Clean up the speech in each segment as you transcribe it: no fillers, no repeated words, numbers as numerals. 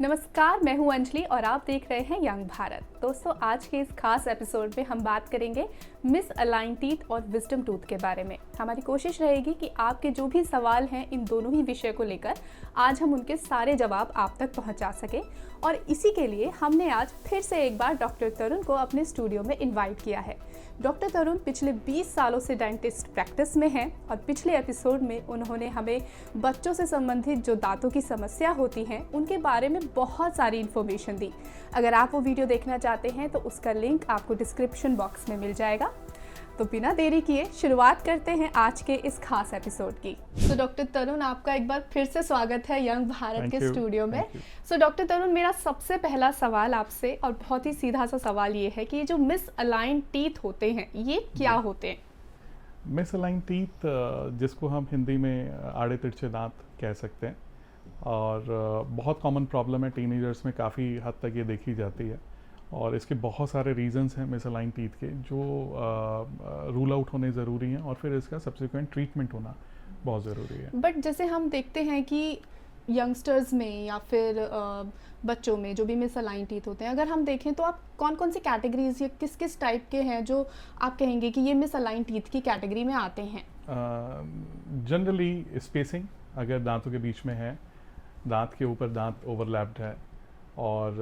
नमस्कार, मैं हूं अंजलि और आप देख रहे हैं यंग भारत। दोस्तों, आज के इस खास एपिसोड में हम बात करेंगे मिस अलाइन टीथ और विजडम टूथ के बारे में। हमारी कोशिश रहेगी कि आपके जो भी सवाल हैं इन दोनों ही विषय को लेकर आज हम उनके सारे जवाब आप तक पहुंचा सकें। और इसी के लिए हमने आज फिर से एक बार डॉक्टर तरुण को अपने स्टूडियो में इन्वाइट किया है। डॉक्टर तरुण पिछले 20 सालों से डेंटिस्ट प्रैक्टिस में हैं और पिछले एपिसोड में उन्होंने हमें बच्चों से संबंधित जो दांतों की समस्या होती हैं उनके बारे में बहुत सारी इन्फॉर्मेशन दी। अगर आप वो वीडियो देखना चाहते हैं तो उसका लिंक आपको डिस्क्रिप्शन बॉक्स में मिल जाएगा। तो बिना देरी किए शुरुआत करते हैं आज के इस खास एपिसोड की। तो डॉक्टर तरुण, आपका एक बार फिर से स्वागत है यंग भारत के स्टूडियो में। सो डॉक्टर तरुण, मेरा सबसे पहला सवाल आपसे और बहुत ही सीधा सा सवाल ये है कि ये जो मिस अलाइन टीथ होते हैं ये क्या होते हैं? मिस अलाइन टीथ जिसको हम हिंदी में आड़े तिरछे दांत कह सकते हैं और बहुत कॉमन प्रॉब्लम है, टीनेजर्स में काफ़ी हद तक ये देखी जाती है और इसके बहुत सारे रीजंस हैं मिस अलाइन टीथ के जो रूल आउट होने ज़रूरी हैं और फिर इसका सब्सिक्वेंट ट्रीटमेंट होना बहुत ज़रूरी है। बट जैसे हम देखते हैं कि यंगस्टर्स में या फिर बच्चों में जो भी मिस अलाइन टीथ होते हैं, अगर हम देखें तो आप कौन कौन सी कैटेगरीज या किस किस टाइप के हैं जो आप कहेंगे कि ये मिस अलाइन टीथ की कैटेगरी में आते हैं? जनरली स्पेसिंग अगर दांतों के बीच में है, दांत के ऊपर दांत ओवरलैप्ड है और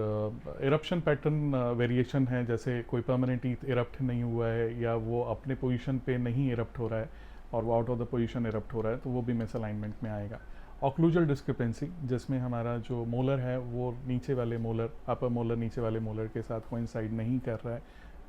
इरप्शन पैटर्न वेरिएशन है, जैसे कोई परमानेंट टीथ इरप्ट नहीं हुआ है या वो अपने पोजीशन पे नहीं इरप्ट हो रहा है और वो out of the position erupt हो रहा है तो वो भी मिस अलाइनमेंट में आएगा। ऑक्लूजल डिस्क्रिपेंसी जिसमें हमारा जो मोलर है वो नीचे वाले मोलर, अपर मोलर नीचे वाले मोलर के साथ कोइंसाइड नहीं कर रहा है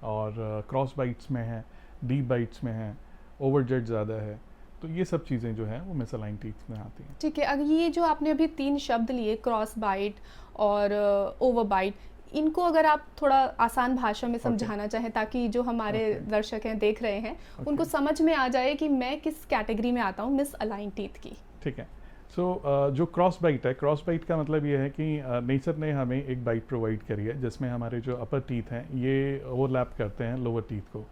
और क्रॉस बाइट्स में है, डीप बाइट्स में है, ओवरजेट ज़्यादा है, तो ये सब चीज़ें जो हैं वो मिस अलाइन टीथ में आती हैं। ठीक है, अगर ये जो आपने अभी 3 शब्द लिए, क्रॉस बाइट और ओवर बाइट, इनको अगर आप थोड़ा आसान भाषा में समझाना चाहें ताकि जो हमारे दर्शक हैं देख रहे हैं उनको समझ में आ जाए कि मैं किस कैटेगरी में आता हूँ मिस अलाइन टीथ की। ठीक है, सो जो क्रॉस बाइट है, क्रॉस बाइट का मतलब ये है कि नेचर ने हमें एक बाइट प्रोवाइड करी है जिसमें हमारे जो अपर टीथ हैं ये ओवरलैप करते हैं लोअर टीथ को।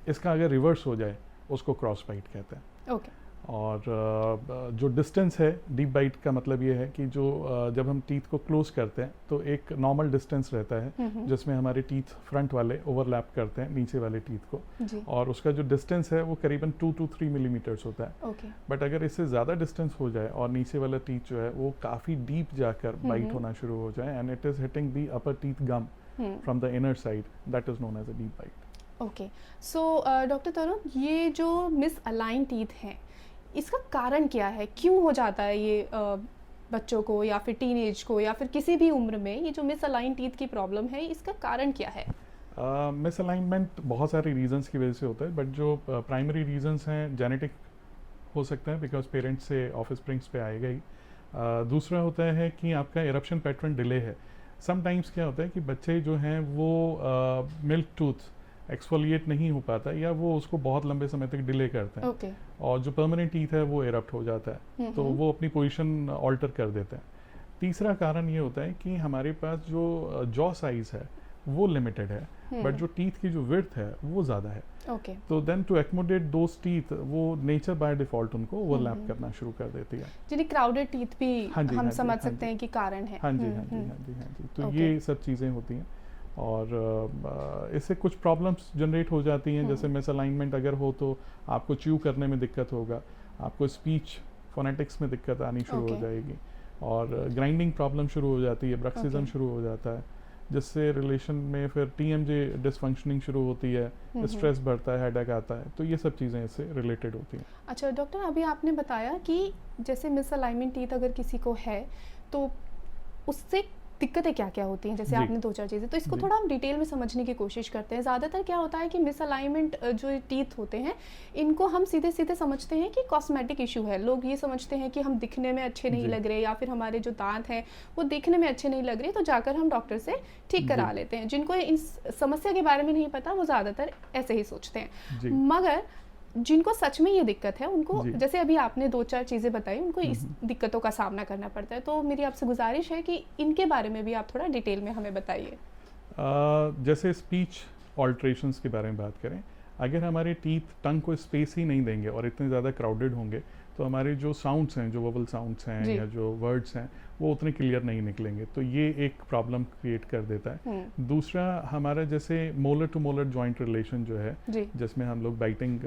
इसका अगर रिवर्स हो जाए उसको क्रॉस बाइट कहते हैं। ओके। और जो डिस्टेंस है, डीप बाइट का मतलब ये है कि जो जब हम टीथ को क्लोज करते हैं तो एक नॉर्मल डिस्टेंस रहता है जिसमें हमारे टीथ फ्रंट वाले ओवरलैप करते हैं नीचे वाले टीथ को और उसका जो डिस्टेंस है वो करीबन 2 to 3 मिलीमीटर्स होता है। बट अगर इससे ज़्यादा डिस्टेंस हो जाए और नीचे वाला टीथ जो है वो काफ़ी डीप जाकर बाइट होना शुरू हो जाए and it is hitting the upper teeth gum from the inner side, that is known as a deep bite. Okay, so doctor Tarun, ये जो मिस अलाइन टीथ हैं इसका कारण क्या है? क्यों हो जाता है ये बच्चों को या फिर टीनेज को या फिर किसी भी उम्र में ये जो मिस अलाइन टीथ की प्रॉब्लम है इसका कारण क्या है? मिस अलाइनमेंट बहुत सारे रीजंस की वजह से होता है, बट जो प्राइमरी रीजंस हैं जेनेटिक हो सकते हैं बिकॉज पेरेंट्स से ऑफ स्प्रिंग्स पे आएगा ही। दूसरा होता है कि आपका इरप्शन पैटर्न डिले है। समटाइम्स क्या होता है कि बच्चे जो हैं वो मिल्क टूथ एक्सफोलिएट नहीं हो पाता या वो उसको बहुत लंबे समय तक डिले करते हैं और जो परमानेंट टीथ है वो इरप्ट हो जाता है तो वो अपनी पोजीशन ऑल्टर कर देते हैं। तीसरा कारण ये होता है कि हमारे पास जो जॉ साइज है वो लिमिटेड है बट जो टीथ की जो विड्थ है वो ज़्यादा है। तो देन टू एक्मोडेट दोस टीथ वो नेचर बाय डिफॉल्ट उनको ओवरलैप करना शुरू कर देती है, जिन्हें क्राउडेड टीथ भी हम समझ सकते हैं कि कारण है। हाँ जी, तो ये सब चीज़ें होती हैं और इससे कुछ प्रॉब्लम्स जनरेट हो जाती हैं। जैसे मिस अलाइनमेंट अगर हो तो आपको च्यू करने में दिक्कत होगा, आपको स्पीच फोनेटिक्स में दिक्कत आनी शुरू हो जाएगी और ग्राइंडिंग प्रॉब्लम शुरू हो जाती है, ब्रक्सिज्म शुरू हो जाता है जिससे रिलेशन में फिर TMJ डिसफंक्शनिंग शुरू होती है, स्ट्रेस बढ़ता है, हेडेक आता है, तो ये सब चीज़ें इससे रिलेटेड होती हैं। अच्छा डॉक्टर, अभी आपने बताया कि जैसे मिस अलाइनमेंट टीथ अगर किसी को है तो उससे दिक्कतें क्या क्या होती हैं, जैसे आपने 2-4 चीज़ें, तो इसको थोड़ा हम डिटेल में समझने की कोशिश करते हैं। ज़्यादातर क्या होता है कि मिस अलाइनमेंट जो टीथ होते हैं इनको हम सीधे सीधे समझते हैं कि कॉस्मेटिक इशू है। लोग ये समझते हैं कि हम दिखने में अच्छे नहीं लग रहे या फिर हमारे जो दांत हैं वो दिखने में अच्छे नहीं लग रहे, तो जाकर हम डॉक्टर से ठीक करा लेते हैं। जिनको इस समस्या के बारे में नहीं पता वो ज़्यादातर ऐसे ही सोचते हैं, मगर जिनको सच में ये दिक्कत है उनको, जैसे अभी आपने 2-4 चीज़ें बताई, उनको इस दिक्कतों का सामना करना पड़ता है। तो मेरी आपसे गुजारिश है कि इनके बारे में भी आप थोड़ा डिटेल में हमें बताइए। जैसे स्पीच ऑल्ट्रेशंस के बारे में बात करें, अगर हमारे टीथ टंग को स्पेस ही नहीं देंगे और इतने ज़्यादा क्राउडेड होंगे तो हमारे जो साउंड्स हैं, जो वोवल साउंड्स हैं जी। या जो वर्ड्स हैं, वो उतने क्लियर नहीं निकलेंगे, तो ये एक प्रॉब्लम क्रिएट कर देता है। दूसरा, हमारा जैसे molar to molar joint relation जो है, जी। जिसमें हम लोग बाइटिंग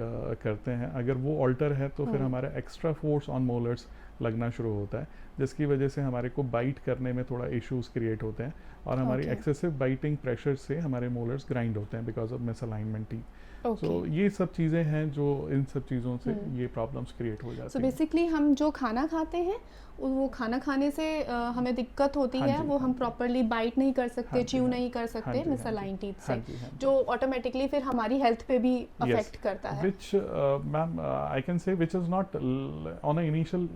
करते हैं, अगर वो ऑल्टर है तो फिर हमारा एक्स्ट्रा फोर्स ऑन मोलर्स लगना शुरू होता है, जिसकी वजह से हमारे को बाइट करने में थोड़ा इश्यूज क्रिएट होते हैं, और हमारी एक्सेसिव बाइटिंग प्रेशर से हमारे मोलर्स ग्राइंड होते हैं बिकॉज ऑफ मिसअलाइनमेंट। Okay. तो ये सब चीज़ें हैं जो इन सब चीज़ों से ये प्रॉब्लम्स क्रिएट हो जाती So हैं। बेसिकली हम जो खाना खाते हैं वो खाना खाने से हमें दिक्कत होती हाँ है, जी, वो हाँ हम जी। प्रॉपर्ली बाइट नहीं कर सकते, हाँ जी, च्यू हाँ नहीं जी, कर हाँ सकते जी, हाँ जी, मिसअलाइन टीथ से, हाँ जी, हाँ जी। जो ऑटोमेटिकली फिर हमारी हेल्थ पे भी अफेक्ट करता है। Which, ma'am, I can say which is not on an initial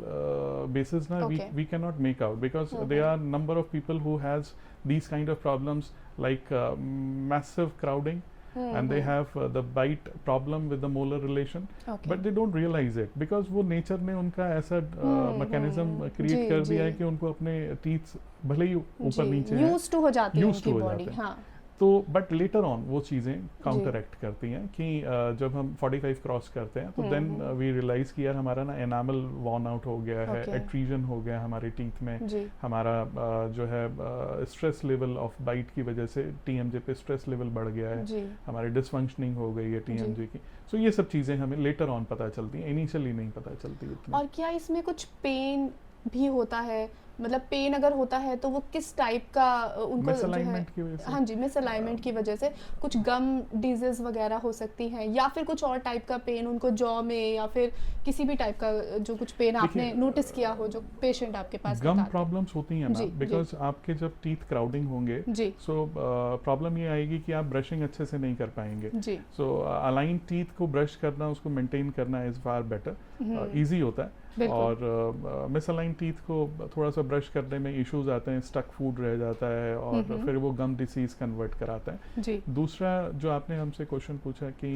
basis na, Okay. we cannot make out, because there are number of people who has these kind of problems like massive crowding, and they have the bite problem with the molar relation, Okay. but they don't realize it because वो nature ने उनका ऐसा mechanism create जी, कर दिया जी। है कि उनको अपने teeth भले ही ऊपर नीचे हैं, यूज्ड टू हो जाती है used to उनकी हो बॉडी। जाते हैं। हाँ। तो बट लेटर ऑन वो चीज़ें काउंटरएक्ट करती हैं कि जब हम 45 क्रॉस करते हैं तो देन वी रियलाइज कि यार हमारा ना एनामल वॉर्न आउट हो गया है, Okay. एट्रीजन हो गया हमारे टीथ में, जी। हमारा जो है स्ट्रेस लेवल ऑफ बाइट की वजह से टीएमजे पे स्ट्रेस लेवल बढ़ गया है, जी। हमारी डिसफंक्शनिंग हो गई है टीएमजे की। सो ये सब चीज़ें हमें लेटर ऑन पता चलती हैं, इनिशियली नहीं पता चलती इतनी। और क्या इसमें कुछ पेन भी होता है? मतलब पेन अगर होता है तो वो किस टाइप का उनको जो है, मिसअलाइनमेंट की वजह से। हाँ जी, मिसअलाइनमेंट की वजह से कुछ गम डिजीज वगैरह हो सकती हैं, या फिर कुछ और टाइप का पेन उनको जॉ में, या फिर किसी भी टाइप का जो कुछ पेन आपने देखिए, नोटिस किया हो जो पेशेंट आपके पास गम बताते हैं। प्रॉब्लम्स होती हैं जी, मैम, बिकॉज आपके जब टीथ क्राउडिंग होंगे जी। सो प्रॉब्लम ये आएगी कि आप ब्रशिंग अच्छे से नहीं कर पाएंगे। जी। सो अलाइन टीथ को ब्रश करना, उसको मेंटेन करना इज फार बेटर, इजी होता है। और मिसअलाइन टीथ को थोड़ा सा ब्रश करने में इश्यूज आते हैं, स्टक फूड रह जाता है और फिर वो गम डिसीज कन्वर्ट कराता है। जी। दूसरा जो आपने हमसे क्वेश्चन पूछा कि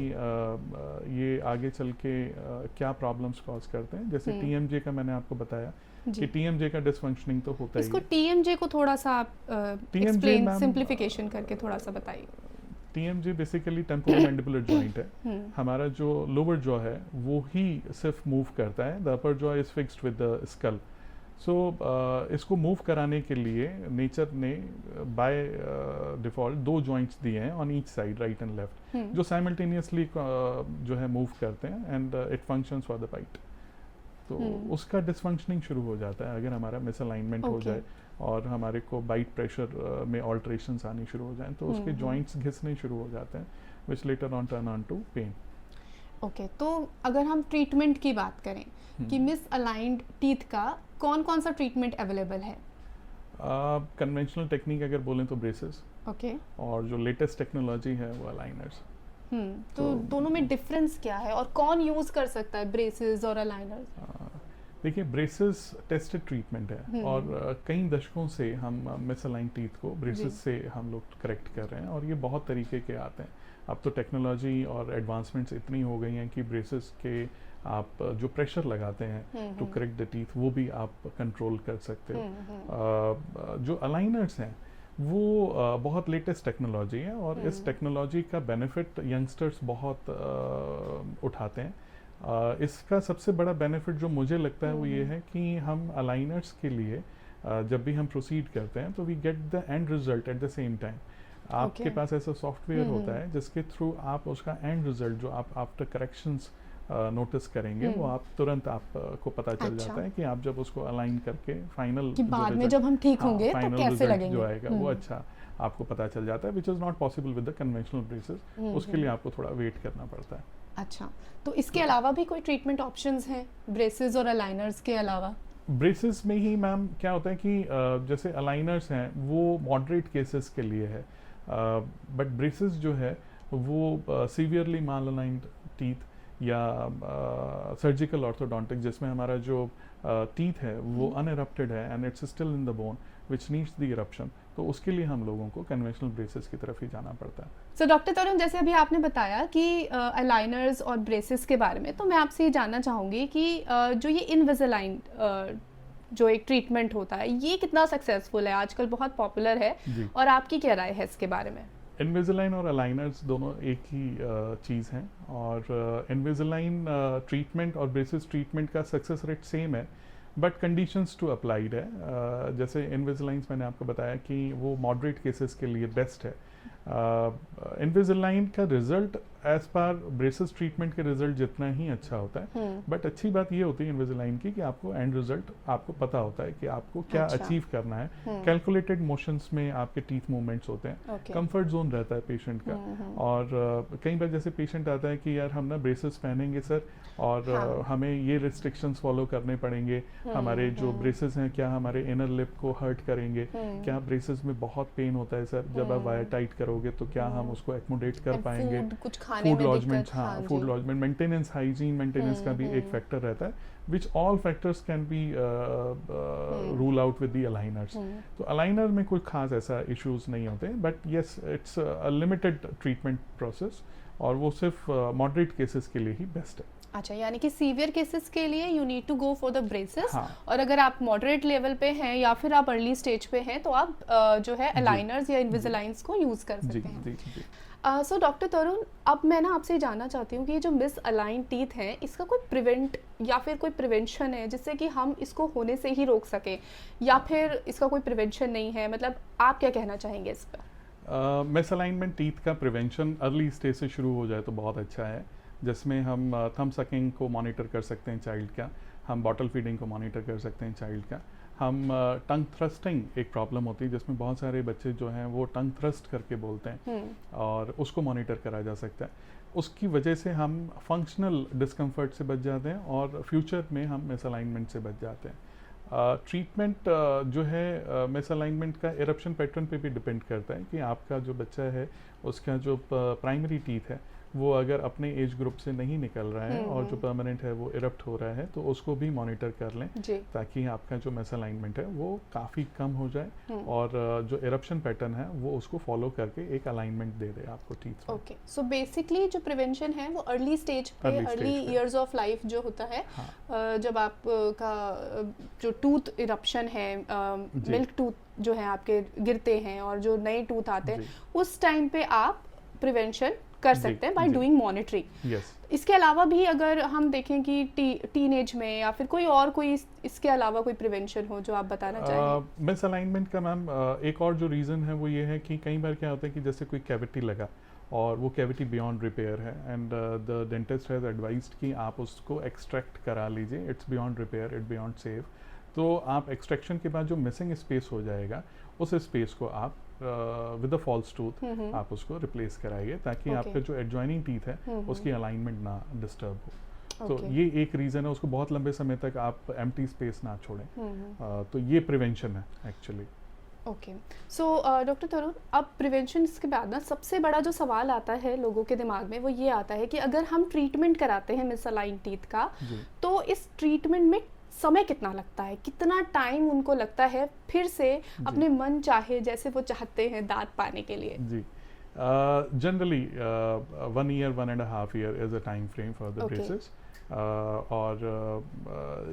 ये आगे चल के क्या प्रॉब्लम्स कॉज करते हैं, जैसे टीएमजे का मैंने आपको बताया कि टीएमजे का डिसफंक्शनिंग तो होता ही इसको है। टीएमजे को थोड़ा सा आप TMJ एक्सप्लेन, मैम, सिंप्लीफिकेशन करके थोड़ा सा बताइए। टीएमजे बेसिकली टेम्पोरोमैंडिबुलर जॉइंट है। हमारा जो लोअर जॉ है वो ही सिर्फ मूव करता है, the upper jaw is fixed with the skull. So इसको मूव कराने के लिए नेचर ने बाय डिफॉल्ट 2 जॉइंट्स दिए हैं on each side, right and left, जो साइमल्टेनियसली जो है मूव करते हैं and it functions for the bite. तो उसका डिसफंक्शनिंग शुरू हो जाता है अगर हमारा मिसअलाइनमेंट हो जाए और हमारे को बाइट प्रेशर में ऑल्ट्रेशंस आनी शुरू हो जाएं, तो उसके जॉइंट्स घिसने शुरू हो जाते हैं, which later on turn on to pain. Okay, तो अगर हम ट्रीटमेंट की बात करें कि मिसअलाइंड टीथ का कौन कौन सा ट्रीटमेंट अवेलेबल है? कन्वेंशनल टेक्निक अगर बोलें तो ब्रेसेस, ओके, और जो लेटेस्ट टेक्नोलॉजी है वो अलाइनर्स। तो दोनों में डिफरेंस क्या है और कौन यूज कर सकता है ब्रेसेस और अलाइनर्स? देखिए, ब्रेसेस टेस्टेड ट्रीटमेंट है और कई दशकों से हम मिसअलाइन टीथ को ब्रेसेस से हम लोग करेक्ट कर रहे हैं, और ये बहुत तरीके के आते हैं। अब तो टेक्नोलॉजी और एडवांसमेंट्स इतनी हो गई हैं कि ब्रेसेस के आप जो प्रेशर लगाते हैं टू करेक्ट द टीथ वो भी आप कंट्रोल कर सकते हो। जो अलाइनर्स हैं वो बहुत लेटेस्ट टेक्नोलॉजी है, और इस टेक्नोलॉजी का बेनिफिट यंगस्टर्स बहुत उठाते हैं। इसका सबसे बड़ा बेनिफिट जो मुझे लगता है वो ये है कि हम अलाइनर्स के लिए जब भी हम प्रोसीड करते हैं तो we get the end result at the same time. आपके पास ऐसा सॉफ्टवेयर होता है जिसके थ्रू आप उसका एंड रिजल्ट जो आप आफ्टर करेक्शंस नोटिस करेंगे वो आप तुरंत आपको पता चल जाता है कि आप जब उसको अलाइन करके फाइनल कि बाद में जब हम ठीक होंगे तो कैसे लगेंगे जो आएगा वो अच्छा आपको पता चल जाता है, which is not possible with the conventional braces. उसके लिए आपको थोड़ा वेट करना पड़ता है। अच्छा, तो इसके अलावा भी कोई ट्रीटमेंट ऑप्शंस हैं ब्रेसेस और अलाइनर्स के अलावा? ब्रेसेस में ही मैम क्या होता है कि जैसे अलाइनर्स हैं वो मॉडरेट केसेस के लिए है, बट ब्रेसेस जो है वो सीवियरली माल अलाइंड टीथ या सर्जिकल ऑर्थोडोंटिक जिसमें हमारा जो टीथ है वो अनइरप्टेड है and it's still in the bone which needs the eruption, तो उसके लिए हम लोगों को कन्वेंशनल ब्रेसेस की तरफ ही जाना पड़ता है। सो डॉक्टर तरुण, जैसे अभी आपने बताया कि अलाइनर्स और ब्रेसेस के बारे में, तो मैं आपसे ये जानना चाहूँगी कि जो ये इनविजिलाइन जो एक ट्रीटमेंट होता है ये कितना सक्सेसफुल है, आजकल बहुत पॉपुलर है, और आपकी क्या राय है इसके बारे में? इनविजिलाइन और अलाइनर्स दोनों एक ही चीज़ हैं, और इनविजिलाइन ट्रीटमेंट और ब्रेसेस ट्रीटमेंट का सक्सेस रेट सेम है, बट कंडीशंस टू अप्लाइड है। जैसे इनविजिलाइंस मैंने आपको बताया कि वो मॉडरेट केसेस के लिए बेस्ट है। इनविजिलाइन का result as per braces treatment के रिजल्ट जितना ही अच्छा होता है, बट अच्छी बात ये होती है इनविजिलाइन की कि आपको एंड रिजल्ट आपको पता होता है कि आपको क्या अचीव करना है। कैलकुलेटेड मोशंस में आपके टीथ मूवमेंट्स होते हैं, कंफर्ट जोन रहता है पेशेंट का। और कई बार जैसे पेशेंट आता है कि यार हम ना ब्रेसेस पहनेंगे सर, और हमें ये रिस्ट्रिक्शंस फॉलो करने पड़ेंगे, हमारे जो ब्रेसेस हैं क्या हमारे इनर लिप को हर्ट करेंगे, क्या ब्रेसेस में बहुत पेन होता है सर, जब आप वायर टाइट करोगे तो क्या हम उसको एकोमोडेट कर पाएंगे, फूड लॉजमेंट, हाँ food lodgement, maintenance, hygiene maintenance का भी एक फैक्टर रहता है, which all factors can be rule out with the aligners. तो अलाइनर में कोई खास ऐसा इश्यूज नहीं होते, but yes it's a limited treatment process, और वो सिर्फ मॉडरेट केसेस के लिए ही बेस्ट है। अच्छा, यानी कि सीवियर केसेस के लिए you need to go for the braces, और अगर आप मॉडरेट लेवल पे हैं या फिर आप अर्ली स्टेज पे हैं तो आप जो है अलाइनर्स या इनविजिलाइंस को यूज कर सकते हैं। सो डॉक्टर तरुण, अब मैं ना आपसे जानना चाहती हूँ कि ये जो मिस अलाइन टीथ हैं, इसका कोई प्रिवेंट या फिर कोई प्रिवेंशन है जिससे कि हम इसको होने से ही रोक सकें, या फिर इसका कोई प्रिवेंशन नहीं है? मतलब आप क्या कहना चाहेंगे इस पर? मिस अलाइनमेंट टीथ का प्रिवेंशन अर्ली स्टेज से शुरू हो जाए तो बहुत अच्छा है, जिसमें हम थंब सकिंग को मॉनिटर कर सकते हैं चाइल्ड का, हम बॉटल फीडिंग को मॉनिटर कर सकते हैं चाइल्ड का, हम टंग थ्रस्टिंग एक प्रॉब्लम होती है जिसमें बहुत सारे बच्चे जो हैं वो टंग थ्रस्ट करके बोलते हैं, और उसको मॉनिटर करा जा सकता है। उसकी वजह से हम फंक्शनल डिस्कम्फर्ट से बच जाते हैं, और फ्यूचर में हम मिसअलाइनमेंट से बच जाते हैं। ट्रीटमेंट जो है मिसअलाइनमेंट का इरप्शन पैटर्न पे भी डिपेंड करता है कि आपका जो बच्चा है उसका जो प्राइमरी टीथ है वो अगर अपने एज ग्रुप से नहीं निकल रहा है और जो परमानेंट है वो इरप्ट हो रहा है, तो उसको भी मॉनिटर कर लें ताकि आपका जो मिसअलाइनमेंट है वो काफ़ी कम हो जाए, और जो इरप्शन पैटर्न है वो उसको फॉलो करके एक अलाइनमेंट दे दे आपको टीथ। ओके, सो बेसिकली जो प्रिवेंशन है वो अर्ली स्टेज पे, अर्ली ईयर्स ऑफ लाइफ जो होता है, जब आपका जो टूथ इरप्शन है, मिल्क टूथ जो है आपके गिरते हैं और जो नए टूथ आते हैं, उस टाइम पे आप प्रिवेंशन कर सकते हैं बाय डूइंग मॉनिटरिंग। इसके अलावा भी अगर हम देखें कि टीनेज में या फिर कोई और कोई इसके अलावा कोई प्रिवेंशन हो जो आप बताना चाहें? मिस अलाइनमेंट का मैम एक और जो रीज़न है वो ये है कि कई बार क्या होता है कि जैसे कोई कैविटी लगा और वो कैविटी बियॉन्ड रिपेयर है, and the dentist has advised कि आप उसको एक्सट्रैक्ट करा लीजिए, it's beyond repair, it beyond save. तो आप एक्सट्रैक्शन के बाद जो मिसिंग स्पेस हो जाएगा उस स्पेस को आप विद अ फॉल्स टूथ आप उसको रिप्लेस कराइए, ताकि आपका जो एडजॉइनिंग टीथ है उसकी अलाइनमेंट ना डिस्टर्ब हो। तो ये एक रीज़न है, उसको बहुत लंबे समय तक आप एम्प्टी स्पेस ना छोड़ें। तो ये प्रिवेंशन है एक्चुअली। ओके, सो डॉक्टर तरुण, अब प्रिवेंशन के बाद ना सबसे बड़ा जो सवाल आता है लोगों के दिमाग में वो ये आता है कि अगर हम ट्रीटमेंट कराते हैं मिसअलाइन टीथ का, तो इस ट्रीटमेंट में समय कितना लगता है, कितना टाइम उनको लगता है फिर से अपने मन चाहे जैसे वो चाहते हैं दांत पाने के लिए? जी, generally 1 year 1.5 year is a time frame for the braces, और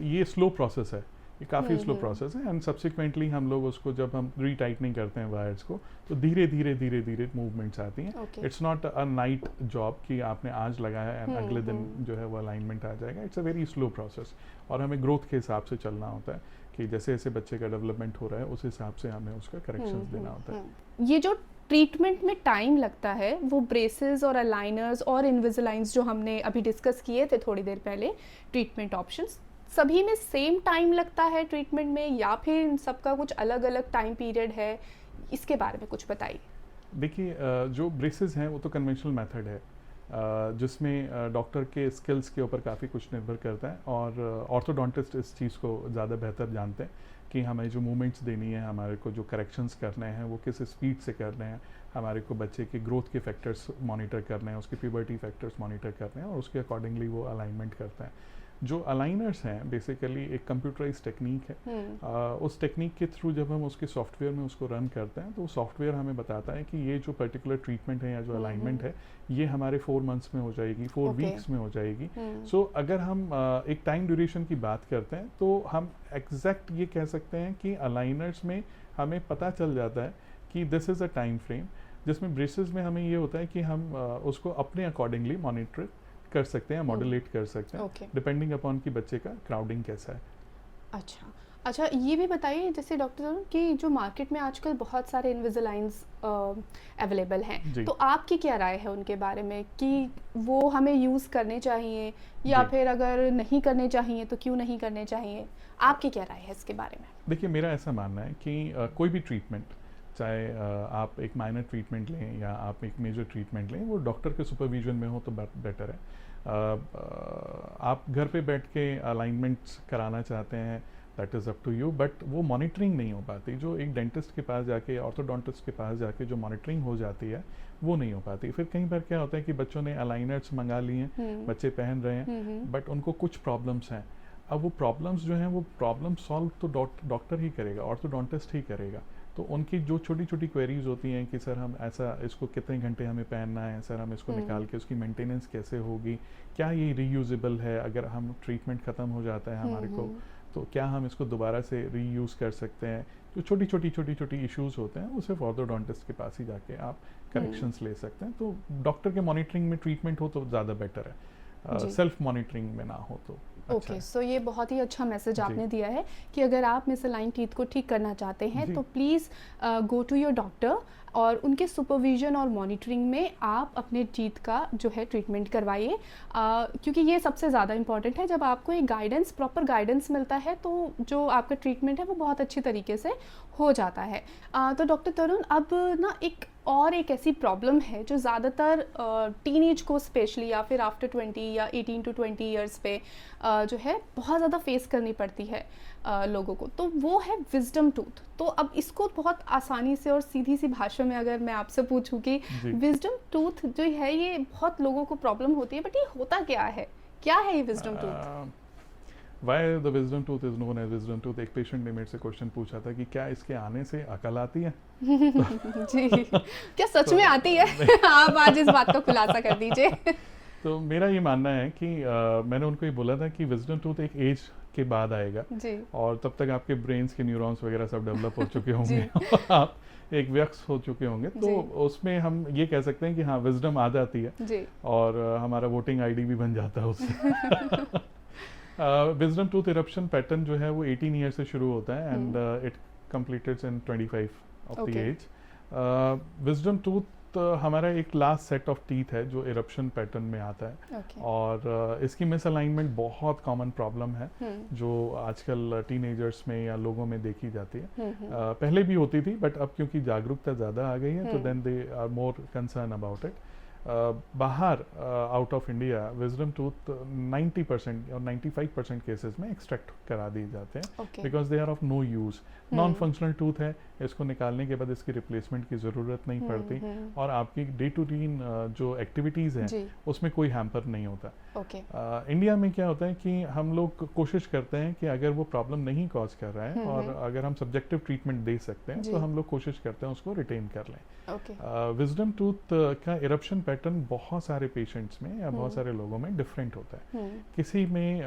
ये स्लो प्रोसेस है, ये काफ़ी स्लो प्रोसेस है, एंड सब्सिक्वेंटली हम लोग उसको जब हम रीटाइटनिंग करते हैं वायर्स को तो धीरे धीरे मूवमेंट्स आती हैं। It's not a night job कि आपने आज लगाया एंड अगले दिन जो है वो अलाइनमेंट आ जाएगा। It's a very slow process, और हमें ग्रोथ के हिसाब से चलना होता है कि जैसे जैसे बच्चे का डेवलपमेंट हो रहा है उस हिसाब से हमें उसका करेक्शंस देना होता है। ये जो ट्रीटमेंट में टाइम लगता है वो ब्रेसेस और अलाइनर्स और इनविजिलाइंस जो हमने अभी डिस्कस किए थे थोड़ी देर पहले, ट्रीटमेंट ऑप्शंस, सभी में सेम टाइम लगता है ट्रीटमेंट में, या फिर इन सबका कुछ अलग अलग टाइम पीरियड है? इसके बारे में कुछ बताइए। देखिए, जो ब्रेसेस हैं वो तो कन्वेंशनल मेथड है, जिसमें डॉक्टर के स्किल्स के ऊपर काफ़ी कुछ निर्भर करता है, और ऑर्थोडोंटिस्ट इस चीज़ को ज़्यादा बेहतर जानते हैं कि हमें जो मूवमेंट्स देनी है, हमारे को जो करेक्शंस करने हैं वो किस स्पीड से करने हैं, हमारे को बच्चे के ग्रोथ के फैक्टर्स मॉनिटर करने हैं, उसके प्यूबर्टी फैक्टर्स मॉनिटर करने हैं, और उसके अकॉर्डिंगली वो अलाइनमेंट करता है। जो अलाइनर्स हैं बेसिकली एक कंप्यूटराइज टेक्निक है, उस टेक्निक के थ्रू जब हम उसके सॉफ्टवेयर में उसको रन करते हैं तो सॉफ्टवेयर हमें बताता है कि ये जो पर्टिकुलर ट्रीटमेंट है या जो अलाइनमेंट है ये हमारे 4 months में हो जाएगी, 4 weeks में हो जाएगी। सो अगर हम एक टाइम ड्यूरेशन की बात करते हैं तो हम एग्जैक्ट ये कह सकते हैं कि अलाइनर्स में हमें पता चल जाता है कि this is a time frame जिसमें ब्रेसेस में हमें ये होता है कि हम उसको अपने अकॉर्डिंगली मॉनिटर कर सकते हैं, मॉड्यूलेट कर सकते हैं, ओके। डिपेंडिंग अपॉन कि बच्चे का क्राउडिंग कैसा है। अच्छा अच्छा, ये भी बताइए जैसे डॉक्टर तरुण कि जो मार्केट में आजकल बहुत सारे इनविजिलाइंस अवेलेबल हैं, जी। तो आपकी क्या राय है उनके बारे में कि वो हमें यूज़ करने चाहिए या जी। फिर अगर नहीं करने चाहिए तो क्यों नहीं करने चाहिए? आपकी क्या राय है इसके बारे में? देखिए, मेरा ऐसा मानना है कि कोई भी ट्रीटमेंट, चाहे आप एक माइनर ट्रीटमेंट लें या आप एक मेजर ट्रीटमेंट लें, वो डॉक्टर के सुपरविजन में हो तो बेटर है। आप घर पे बैठ के अलाइनमेंट्स कराना चाहते हैं, that is up to you, but वो मॉनिटरिंग नहीं हो पाती। जो एक डेंटिस्ट के पास जाके, ऑर्थोडोंटिस्ट के पास जाके जो मॉनिटरिंग हो जाती है, वो नहीं हो पाती। फिर कई बार क्या होता है कि बच्चों ने अलाइनर्स मंगा लिए हैं, बच्चे पहन रहे हैं, बट उनको कुछ प्रॉब्लम्स हैं। अब वो प्रॉब्लम्स जो हैं, वो प्रॉब्लम सॉल्व तो डॉक्टर ही करेगा, ऑर्थोडोंटिस्ट ही करेगा। तो उनकी जो छोटी छोटी क्वेरीज होती हैं कि सर हम ऐसा, इसको कितने घंटे हमें पहनना है, सर हम इसको निकाल के उसकी मेंटेनेंस कैसे होगी, क्या ये रीयूजेबल है, अगर हम ट्रीटमेंट ख़त्म हो जाता है हमारे को तो क्या हम इसको दोबारा से रीयूज़ कर सकते हैं। जो छोटी छोटी इश्यूज़ होते हैं वो सिर्फ ऑर्थोडोंटिस्ट के पास ही जाके आप करेक्शंस ले सकते हैं। तो डॉक्टर के मॉनिटरिंग में ट्रीटमेंट हो तो ज़्यादा बेटर है, सेल्फ मॉनिटरिंग में ना हो तो ओके, सो ये बहुत ही अच्छा मैसेज जी। आपने दिया है कि अगर आप मिसअलाइन टीथ को ठीक करना चाहते हैं जी। तो please go to your doctor और उनके सुपरविजन और मॉनिटरिंग में आप अपने टीथ का जो है ट्रीटमेंट करवाइए, क्योंकि ये सबसे ज़्यादा इम्पॉर्टेंट है। जब आपको एक गाइडेंस, प्रॉपर गाइडेंस मिलता है तो जो आपका ट्रीटमेंट है वो बहुत अच्छी तरीके से हो जाता है। तो डॉक्टर तरुण, अब ना एक ऐसी प्रॉब्लम है जो ज़्यादातर टीनेज को स्पेशली या फिर आफ्टर 20 या 18 to 20 ईयर्स पे जो है बहुत ज़्यादा फेस करनी पड़ती है लोगों को, तो वो है विजडम टूथ। तो अब इसको बहुत आसानी से और सीधी सी भाषा में अगर मैं आपसे पूछूं कि विजडम टूथ जो है ये बहुत लोगों को प्रॉब्लम होती है, बट ये होता क्या है ये wisdom tooth? Why the wisdom tooth is known as wisdom tooth. एक पेशेंट ने मेरे से क्वेश्चन पूछा था कि क्या इसके आने से अकल आती है? जी, क्या सच में आती है? आप आज इस बात का खुलासा कर दीजिए। तो मेरा ये मानना है कि मैंने उनको ये बोला था कि विजडम टूथ एक एज के बाद आएगा जी। और तब तक आपके ब्रेन्स के न्यूरॉन्स वगैरह सब डेवलप हो चुके होंगे और आप एक व्यक्स हो चुके होंगे, तो उसमें हम ये कह सकते हैं कि हाँ, विजडम आ जाती है जी। और हमारा वोटिंग आईडी भी बन जाता है उससे। विजडम टूथ इरप्शन पैटर्न जो है वो 18 ईयर से शुरू होता है and it completed in 25 of the age. Wisdom tooth हमारा एक लास्ट सेट ऑफ टीथ है जो इरप्शन पैटर्न में आता है। और इसकी मिसअलाइनमेंट बहुत कॉमन प्रॉब्लम है जो आजकल टीनेजर्स में या लोगों में देखी जाती है। पहले भी होती थी, बट अब क्योंकि जागरूकता ज़्यादा आ गई है तो then they are more concern about it. बाहर out of India wisdom tooth 90% और 95% केसेस में एक्सट्रैक्ट करा दिए जाते हैं because they are of no use. Non functional tooth है, इसको निकालने के बाद इसकी रिप्लेसमेंट की ज़रूरत नहीं पड़ती और आपकी डे टू डे जो एक्टिविटीज़ हैं उसमें कोई हैम्पर नहीं होता। इंडिया में क्या होता है कि हम लोग कोशिश करते हैं कि अगर वो प्रॉब्लम नहीं कॉज कर रहा है और अगर हम सब्जेक्टिव ट्रीटमेंट दे सकते हैं तो हम लोग कोशिश करते हैं उसको रिटेन कर लें। विजडम टूथ का इरप्शन पैटर्न बहुत सारे पेशेंट्स में या बहुत सारे लोगों में डिफरेंट होता है। किसी में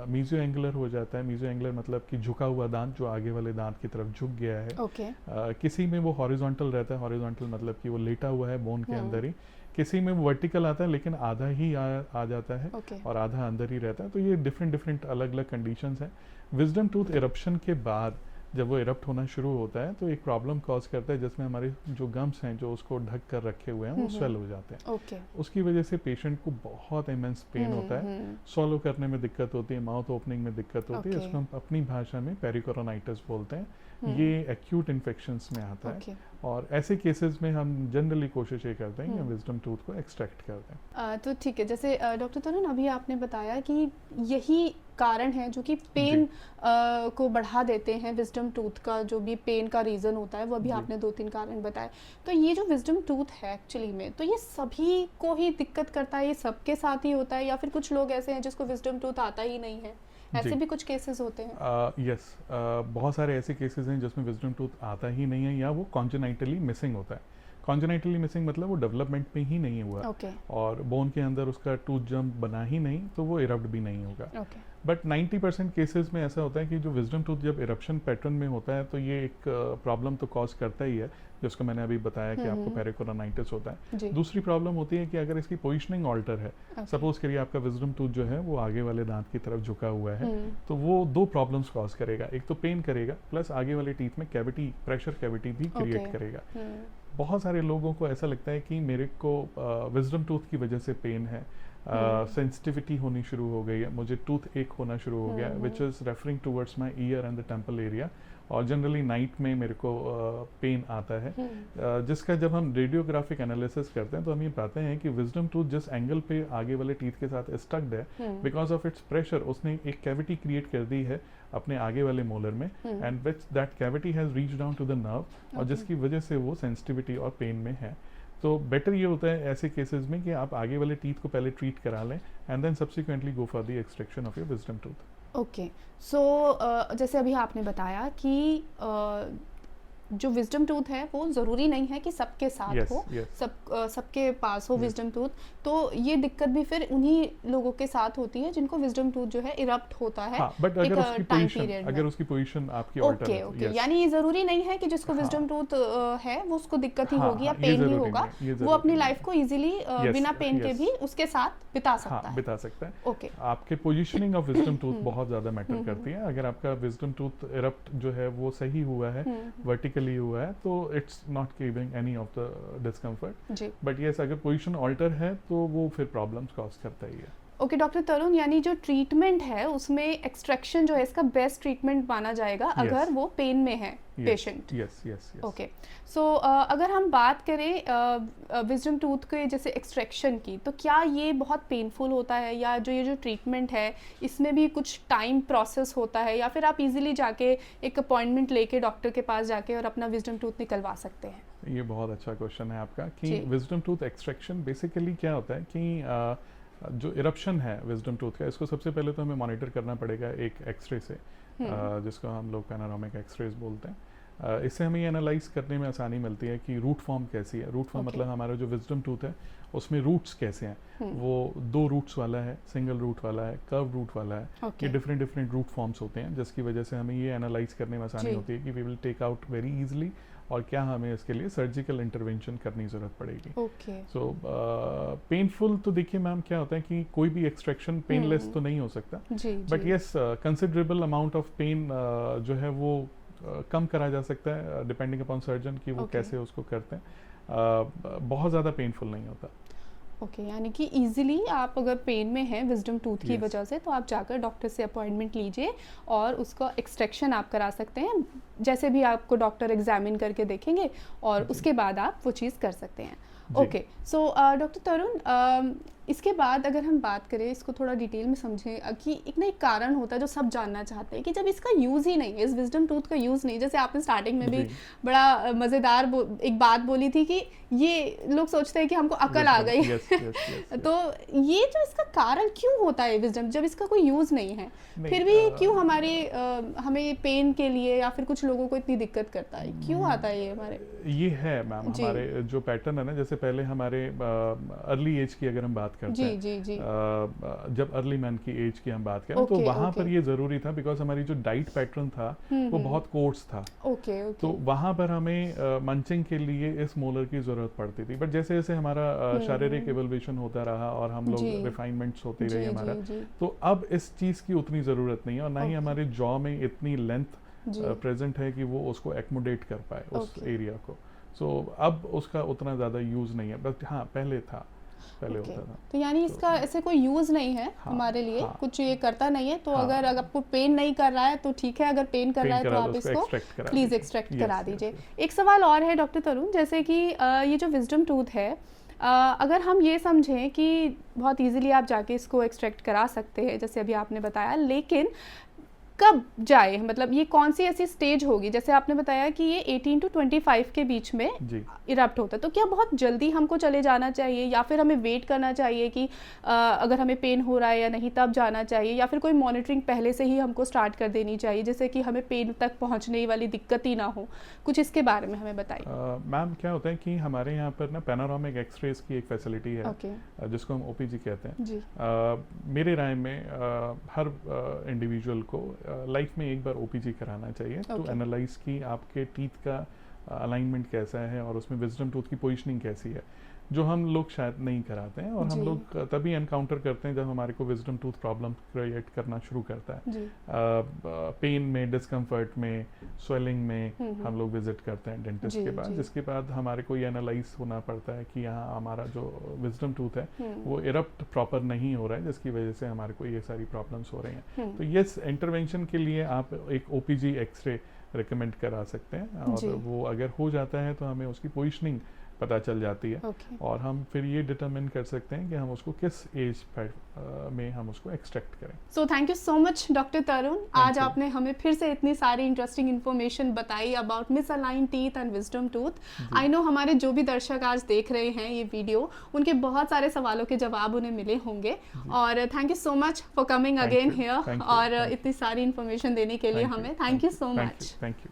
मीजियो एंगुलर हो जाता है। मीजियो एंगुलर मतलब कि झुका हुआ दांत जो आगे वाले दांत की तरफ झुक गया है। किसी में वो हॉरिजॉन्टल रहता है। हॉरिजॉन्टल मतलब कि वो लेटा हुआ है बोन के अंदर ही। किसी में वो वर्टिकल आता है लेकिन आधा ही आ जाता है और आधा अंदर ही रहता है। तो ये डिफरेंट अलग अलग कंडीशंस हैं। विजडम टूथ इरप्शन के बाद जब वो इरप्ट होना शुरू होता है तो एक प्रॉब्लम कॉज करता है जिसमें हमारे जो गम्स हैं जो उसको ढक कर रखे हुए हैं वो स्वेल हो जाते हैं। उसकी वजह से पेशेंट को बहुत इमेंस पेन होता है, सॉलो करने में दिक्कत होती है, माउथ ओपनिंग में दिक्कत होती है। इसको हम अपनी भाषा में पेरिकोरोनाइटिस बोलते हैं। ये एक्यूट इन्फेक्शंस में आता है और ऐसे केसेस में हम जनरली कोशिश ये करते हैं कि विजडम टूथ को एक्सट्रैक्ट कर दें। तो ठीक है, जैसे डॉक्टर तरुण अभी आपने बताया कि यही कारण है जो कि पेन को बढ़ा देते हैं। विजडम टूथ का जो भी पेन का रीज़न होता है वो अभी आपने 2-3 कारण बताए। तो ये जो विजडम टूथ है एक्चुअली में, तो ये सभी को ही दिक्कत करता है, ये सबके साथ ही होता है या फिर कुछ लोग ऐसे हैं जिसको विजडम टूथ आता ही नहीं है? ऐसे भी कुछ केसेस होते हैं? यस, बहुत सारे ऐसे केसेस हैं जिसमें विजडम टूथ आता ही नहीं है या वो कॉन्जेनाइटली मिसिंग होता है। कॉन्जेनाइटली मिसिंग मतलब वो डेवलपमेंट में ही नहीं हुआ और बोन के अंदर उसका टूथ जंप बना ही नहीं तो वो इरप्ट भी नहीं होगा। बट 90% केसेस में ऐसा होता है कि जो विजडम टूथ जब इरप्शन पैटर्न में होता है तो ये एक प्रॉब्लम तो कॉज करता ही है, जिसको मैंने अभी बताया कि आपको पेरिकोरोनाइटिस होता है। दूसरी प्रॉब्लम होती है कि अगर इसकी पोजिशनिंग ऑल्टर है, सपोज करिए आपका विजडम टूथ जो है वो आगे वाले दांत की तरफ झुका हुआ है, तो वो दो प्रॉब्लम्स कॉज करेगा, एक तो पेन करेगा प्लस आगे वाले टीथ में कैविटी, प्रेशर कैविटी भी क्रिएट करेगा। बहुत सारे लोगों को ऐसा लगता है कि मेरे को विजडम टूथ की वजह से पेन है, सेंसिटिविटी होनी शुरू हो गई है, मुझे टूथ एक होना शुरू हो गया, which is referring towards my year and the temple area, और जनरली नाइट में मेरे को पेन आता है, जिसका जब हम रेडियोग्राफिक एनालिसिस करते हैं तो हम ये पाते हैं कि विजडम टूथ जिस एंगल पे आगे वाले टीथ के साथ स्टक्ड है, बिकॉज ऑफ इट्स प्रेशर उसने एक कैविटी क्रिएट कर दी है अपने आगे वाले मोलर में, and which that cavity has reach down to the nerve, और जिसकी वजह से वो सेंसिटिविटी और पेन में है। तो बेटर ये होता है ऐसे केसेस में कि आप आगे वाले टीथ को पहले ट्रीट करा लें and then subsequently go for the extraction of your wisdom tooth. Okay, so जैसे अभी आपने बताया कि जो विजडम टूथ है वो ज़रूरी नहीं है कि सबके साथ हो, सबके पास हो विजडम टूथ, तो ये दिक्कत भी फिर उन्हीं लोगों के साथ होती है जिनको विजडम टूथ जो है इरप्ट होता है। बट अगर उसकी पोजीशन आपकी ऑल्टर है, ओके, यानी ये ज़रूरी नहीं है कि जिसको विजडम टूथ है वो उसको दिक्कत ही होगी या पेन ही होगा, वो अपनी लाइफ को इजीली बिना पेन के भी उसके साथ बिता सकता है। ओके, आपके पोजीशनिंग ऑफ विजडम टूथ बहुत ज़्यादा मैटर करती है। अगर आपका विजडम टूथ इरप्ट जो है वो सही हुआ है, वर्टिकल हुआ है, तो it's not giving any of the discomfort, but yes अगर पोजीशन ऑल्टर है तो वो फिर प्रॉब्लम्स कॉज करता ही है। ओके डॉक्टर तरुण, यानी जो ट्रीटमेंट है उसमें एक्सट्रैक्शन जो है इसका बेस्ट ट्रीटमेंट माना जाएगा अगर वो पेन में है पेशेंट। यस। ओके, सो अगर हम बात करें विजडम टूथ के जैसे एक्सट्रैक्शन की, तो क्या ये बहुत पेनफुल होता है, या ये जो ट्रीटमेंट है इसमें भी कुछ टाइम प्रोसेस होता है, या फिर आप इजीली जाके एक अपॉइंटमेंट लेके डॉक्टर के पास जाके और अपना विजडम टूथ निकलवा सकते हैं? ये बहुत अच्छा क्वेश्चन है आपका कि विजडम टूथ एक्सट्रैक्शन बेसिकली क्या होता है कि जो इरप्शन है विजडम टूथ का, इसको सबसे पहले तो हमें मॉनिटर करना पड़ेगा एक एक्सरे से, जिसको हम लोग पैनोरामिक एक्सरेज बोलते हैं। इससे हमें ये एनालाइज करने में आसानी मिलती है कि रूट फॉर्म कैसी है। रूट फॉर्म मतलब हमारा जो विजडम टूथ है उसमें रूट्स कैसे हैं, वो 2 रूट्स वाला है, सिंगल रूट वाला है, कर्व रूट वाला है, ये डिफरेंट रूट फॉर्म्स होते हैं, जिसकी वजह से हमें ये एनालाइज करने में आसानी होती है कि we will take out very easily और क्या हमें इसके लिए सर्जिकल इंटरवेंशन करनी ज़रूरत पड़ेगी। सो पेनफुल तो देखिए मैम क्या होता है कि कोई भी एक्सट्रैक्शन पेनलेस तो नहीं हो सकता, but yes considerable amount of pain जो है वो कम करा जा सकता है डिपेंडिंग अपॉन सर्जन कि वो कैसे उसको करते हैं। बहुत ज़्यादा पेनफुल नहीं होता। ओके, यानी कि इजीली आप अगर पेन में हैं विजडम टूथ की वजह से, तो आप जाकर डॉक्टर से अपॉइंटमेंट लीजिए और उसका एक्सट्रैक्शन आप करा सकते हैं, जैसे भी आपको डॉक्टर एग्जामिन करके देखेंगे और उसके बाद आप वो चीज़ कर सकते हैं। ओके, सो डॉक्टर तरुण, इसके बाद अगर हम बात करें, इसको थोड़ा डिटेल में समझें कि एक कारण होता है जो सब जानना चाहते हैं कि जब इसका यूज़ ही नहीं है, इस विजडम टूथ का यूज़ नहीं, जैसे आपने स्टार्टिंग में भी बड़ा मज़ेदार एक बात बोली थी कि ये लोग सोचते हैं कि हमको अकल आ गई। तो ये जो इसका कारण क्यों होता है विजडम, जब इसका कोई यूज़ नहीं है फिर भी क्यों हमें पेन के लिए या फिर कुछ लोगों को इतनी दिक्कत करता है, क्यों आता है ये हमारे? ये है मैम हमारे जो पैटर्न है ना, जैसे पहले हमारे अर्ली एज की अगर हम बात करते हैं, जी। जब अर्ली मैन की एज की हम बात करें तो वहाँ पर ये जरूरी था, बिकॉज हमारी जो डाइट पैटर्न था वो बहुत कोर्स था। तो वहाँ पर हमें मंचिंग के लिए इस मोलर की जरूरत पड़ती थी, बट जैसे जैसे हमारा शारीरिक एवोल्यूशन होता रहा और हम लोग रिफाइनमेंट्स होते रहे हमारा, तो अब इस चीज की उतनी जरूरत नहीं है, और ना ही हमारे जॉ में इतनी लेंथ प्रेजेंट है कि वो उसको एक्मोडेट कर पाए उस एरिया को। सो अब उसका उतना ज़्यादा यूज़ नहीं है, बट हाँ पहले होता था। तो यानी इसका ऐसे कोई यूज़ नहीं है हमारे लिए, कुछ ये करता नहीं है। तो अगर आपको पेन नहीं कर रहा है तो ठीक है, अगर पेन कर रहा है तो आप इसको प्लीज़ एक्सट्रैक्ट करा दीजिए। एक सवाल और है डॉक्टर तरुण, जैसे कि ये जो विजडम टूथ है, अगर हम ये समझें कि बहुत इजीली आप जाके इसको एक्सट्रैक्ट करा सकते हैं जैसे अभी आपने बताया, लेकिन कब जाए, मतलब ये कौन सी ऐसी स्टेज होगी, जैसे आपने बताया कि ये 18 to 25 के बीच में जी इरप्ट होता है, तो क्या बहुत जल्दी हमको चले जाना चाहिए या फिर हमें वेट करना चाहिए कि अगर हमें पेन हो रहा है या नहीं तब जाना चाहिए, या फिर कोई मॉनिटरिंग पहले से ही हमको स्टार्ट कर देनी चाहिए जिससे कि हमें पेन तक पहुंचने वाली दिक्कत ही ना हो? कुछ इसके बारे में हमें बताइए। मैम क्या होता है कि हमारे यहाँ पर ना पैनोरामिक एक्सरेज की एक फैसिलिटी है ओके जिसको हम ओपीजी कहते हैं। जी मेरे राय में हर इंडिविजुअल को लाइफ में एक बार ओपीजी कराना चाहिए टू Okay. एनालाइज कि आपके टीथ का अलाइनमेंट कैसा है और उसमें विजडम टूथ की पोजीशनिंग कैसी है, जो हम लोग शायद नहीं कराते हैं। और जी। हम लोग तभी एनकाउंटर करते हैं जब हमारे को विजडम टूथ प्रॉब्लम क्रिएट करना शुरू करता है। जी पेन में, डिस्कम्फर्ट में, स्वेलिंग में हम लोग विजिट करते हैं डेंटिस्ट जी, के पास, जी। जिसके बाद हमारे को ये एनालाइज होना पड़ता है कि यहाँ हमारा जो विजडम टूथ है वो इरप्ट प्रॉपर नहीं हो रहा है, जिसकी वजह से हमारे को ये सारी प्रॉब्लम्स हो रही हैं। तो ये इंटरवेंशन के लिए आप एक ओपीजी एक्सरे रिकमेंड करा सकते हैं, जी। और वो अगर हो जाता है तो हमें उसकी पोजीशनिंग पता चल जाती है। ओके और हम फिर ये डिटरमिन कर सकते हैं कि हम उसको किस एज में हम उसको एक्सट्रैक्ट करें। So thank you so much doctor Tarun, आज you. आपने हमें फिर से इतनी सारी इंटरेस्टिंग इन्फॉर्मेशन बताई about misaligned teeth and wisdom tooth. I know हमारे जो भी दर्शक आज देख रहे हैं ये वीडियो, उनके बहुत सारे सवालों के जवाब उन्हें मिले होंगे। और thank you so much for coming Thank again you. Here Thank you. और Thank you. इतनी सारी इन्फॉर्मेशन देने के लिए हमें thank you so much. Thank you.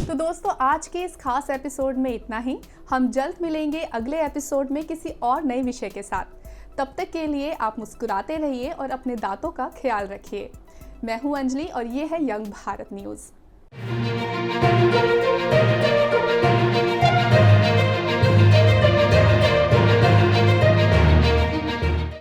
तो दोस्तों आज के इस खास एपिसोड में इतना ही। हम जल्द मिलेंगे अगले एपिसोड में किसी और नए विषय के साथ। तब तक के लिए आप मुस्कुराते रहिए और अपने दांतों का ख्याल रखिए। मैं हूं अंजलि और ये है यंग भारत न्यूज़।